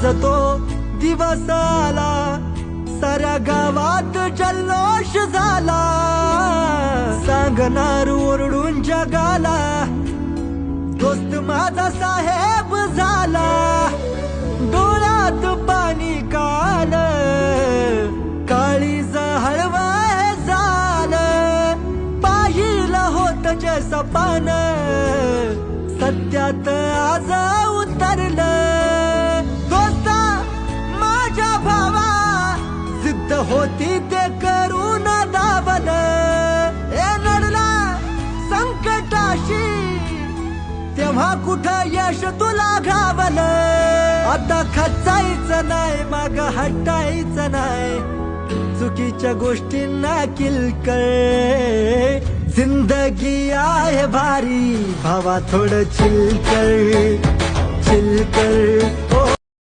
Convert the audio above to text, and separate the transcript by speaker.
Speaker 1: आज तो दिवस आला, साऱ्या गावात जल्लोष झाला, सांगणार ओरडून जगाला, दोस्त माझा साहेब झाला. डोळ्यात पाणी काल, काळीज हळवं झालं, पाहिलं होत जे सपान, सत्यात आज उतरलं. दोस्ता माझ्या भावा, जिद्द होती ते करून दावलं. नडला संकटाशी, तेव्हा कुठं यश तुला घावलं. आता खचायचं नाही, माग हटायचं नाही, चुकीच्या गोष्टींना किलकळ. जिंदगी आहे भारी भावा, थोडं चिलकर चिलकर.